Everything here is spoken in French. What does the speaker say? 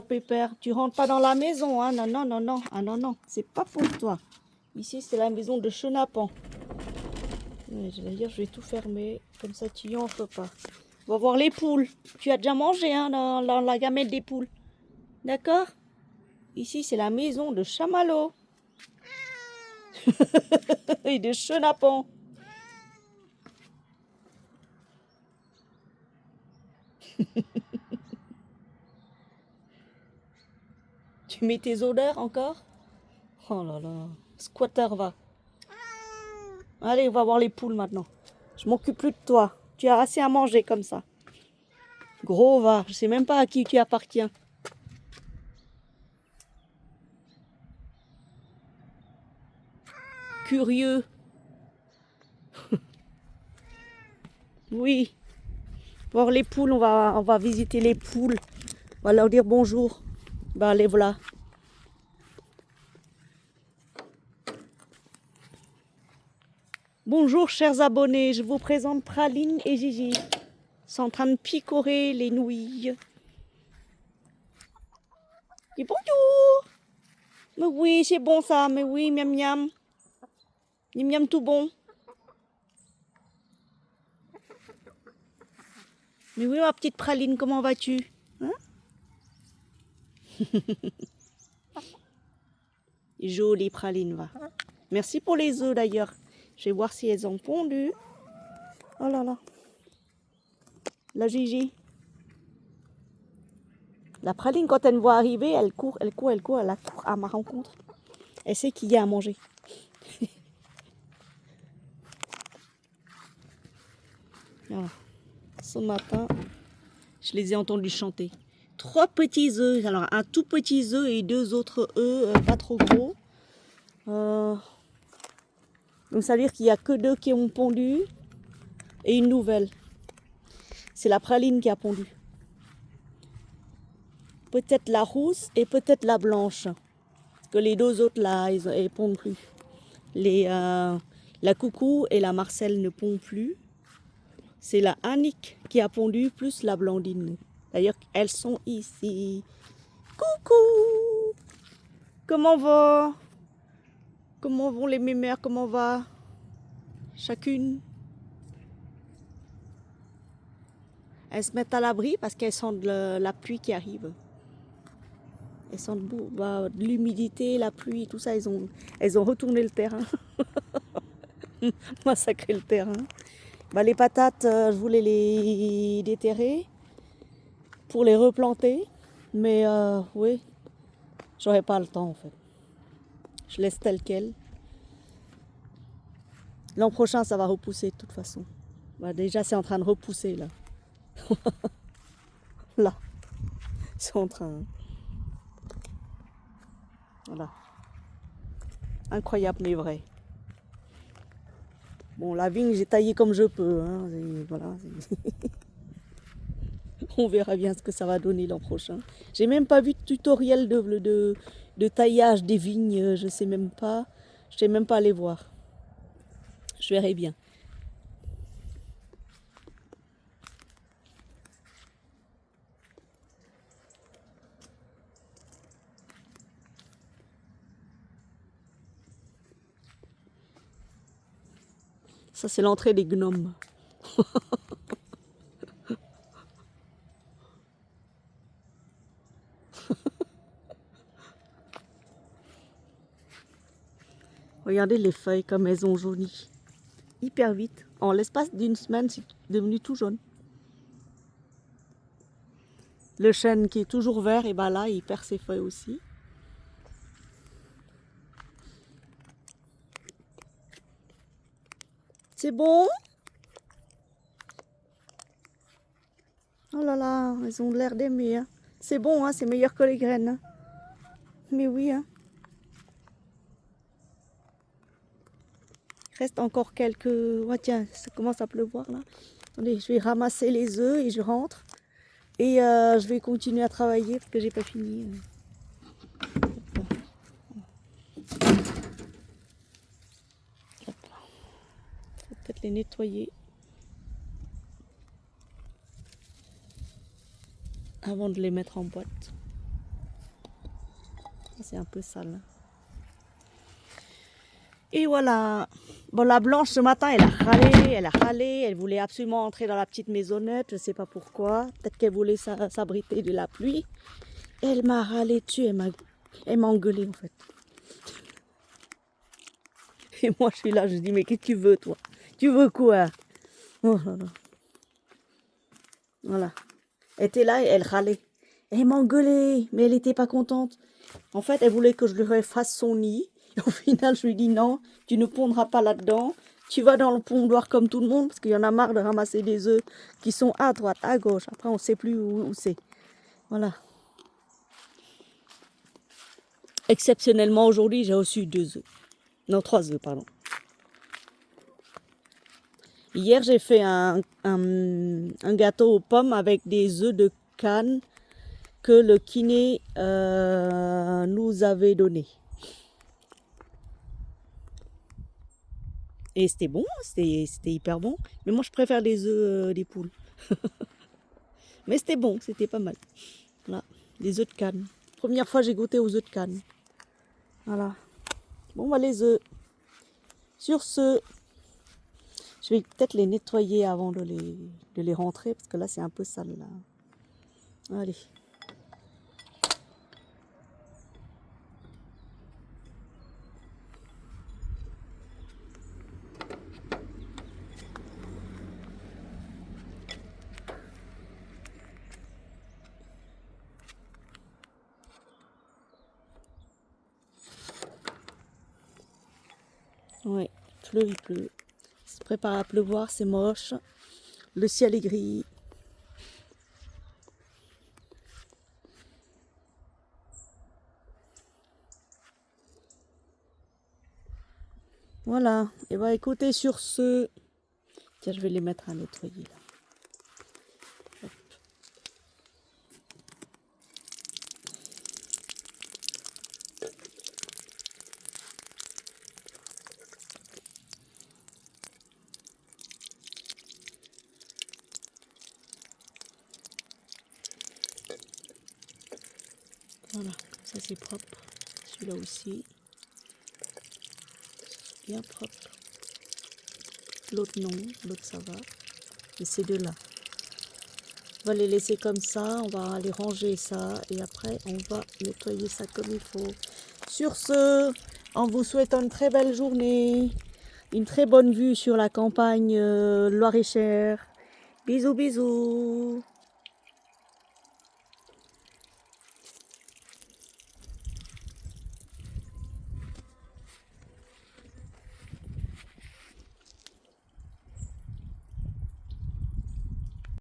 Pépère, tu rentres pas dans la maison, hein? Non, non, non, non. Ah non, non, c'est pas pour toi. Ici, c'est la maison de Chenapan. Je vais dire, je vais tout fermer, comme ça tu y entres pas. On va voir les poules. Tu as déjà mangé, hein, dans la gamelle des poules. D'accord? Ici, c'est la maison de Chamallow. Et de Chenapan. Tu mets tes odeurs encore? Oh là là. Squatter, va. Allez, on va voir les poules maintenant. Je m'occupe plus de toi. Tu as assez à manger comme ça. Gros va. Je sais même pas à qui tu appartiens. Curieux. Oui. Voir les poules, on va visiter les poules. On va leur dire bonjour. Bah, les voilà. Bonjour chers abonnés, je vous présente Praline et Gigi. Ils sont en train de picorer les nouilles. Et bonjour. Mais oui, c'est bon ça, mais oui, miam miam. Miam miam tout bon. Mais oui ma petite Praline, comment vas-tu? Hein? Jolie Praline, va. Merci pour les œufs d'ailleurs. Je vais voir si elles ont pondu. Oh là là. La Gigi. La Praline, quand elle me voit arriver, elle court, elle court, elle court, elle court à ma rencontre. Elle sait qu'il y a à manger. Voilà. Ce matin, je les ai entendus chanter. 3 petits œufs. Alors, un tout petit œuf et 2 autres œufs pas trop gros. Donc, ça veut dire qu'il n'y a que 2 qui ont pondu et une nouvelle. C'est la Praline qui a pondu. Peut-être la rousse et peut-être la blanche. Parce que les 2 autres, là, elles pondent plus. La Coucou et la Marcel ne pondent plus. C'est la Annick qui a pondu plus la Blandine. D'ailleurs, elles sont ici. Coucou! Comment va? Comment vont les mémères? Comment va? Chacune? Elles se mettent à l'abri parce qu'elles sentent la pluie qui arrive. Elles sentent de l'humidité, la pluie, tout ça. Elles ont retourné le terrain. Massacré le terrain. Les patates, je voulais les déterrer pour les replanter. Mais oui, j'aurais pas le temps en fait. Je laisse tel quel. L'an prochain, ça va repousser de toute façon. Déjà, c'est en train de repousser là. Là, c'est en train. Voilà. Incroyable mais vrai. Bon, la vigne, j'ai taillé comme je peux. Hein. Voilà. On verra bien ce que ça va donner l'an prochain. J'ai même pas vu de tutoriel de taillage des vignes. Je sais même pas. Je sais même pas aller voir. Je verrai bien. Ça, c'est l'entrée des gnomes. Regardez les feuilles comme elles ont jauni. Hyper vite. En l'espace d'une semaine, c'est devenu tout jaune. Le chêne qui est toujours vert, et ben là, il perd ses feuilles aussi. C'est bon? Oh là là, elles ont l'air d'aimer. Hein. C'est bon, hein, c'est meilleur que les graines. Hein. Mais oui, hein. Il reste encore quelques... Oh, tiens, ça commence à pleuvoir là. Attendez, je vais ramasser les œufs et je rentre. Et je vais continuer à travailler parce que j'ai pas fini. Peut-être les nettoyer avant de les mettre en boîte. C'est un peu sale. Et voilà. Bon, la blanche ce matin, elle a râlé, elle voulait absolument entrer dans la petite maisonnette, je sais pas pourquoi. Peut-être qu'elle voulait s'abriter de la pluie. Elle m'a râlé dessus, elle m'a engueulé en fait. Et moi je suis là, je dis mais qu'est-ce que tu veux toi? Tu veux quoi? Oh là là. Voilà. Elle était là et elle râlait. Elle m'a engueulé, mais elle n'était pas contente. En fait, elle voulait que je lui fasse son nid. Et au final, je lui dis non, tu ne pondras pas là-dedans. Tu vas dans le pondoir comme tout le monde, parce qu'il y en a marre de ramasser des œufs qui sont à droite, à gauche. Après, on ne sait plus où c'est. Voilà. Exceptionnellement, aujourd'hui, j'ai reçu 2 œufs. Non, 3 œufs, pardon. Hier, j'ai fait un gâteau aux pommes avec des œufs de Cannes que le kiné nous avait donné. Et c'était bon, c'était hyper bon. Mais moi, je préfère les œufs des poules. Mais c'était bon, c'était pas mal. Voilà, les œufs de Cannes. Première fois, j'ai goûté aux œufs de Cannes. Voilà. Bon, bah les œufs. Sur ce, je vais peut-être les nettoyer avant de les rentrer, parce que là, c'est un peu sale. Là. Allez. Ouais, il pleut. Il se prépare à pleuvoir, c'est moche. Le ciel est gris. Voilà. Et bah écoutez, sur ce... Tiens, je vais les mettre à nettoyer là. Hop. Voilà, ça c'est propre. Celui-là aussi. Bien propre. L'autre non, l'autre ça va. Et ces deux-là. On va les laisser comme ça, on va aller ranger ça et après on va nettoyer ça comme il faut. Sur ce, en vous souhaitant une très belle journée, une très bonne vue sur la campagne Loir-et-Cher. Bisous bisous.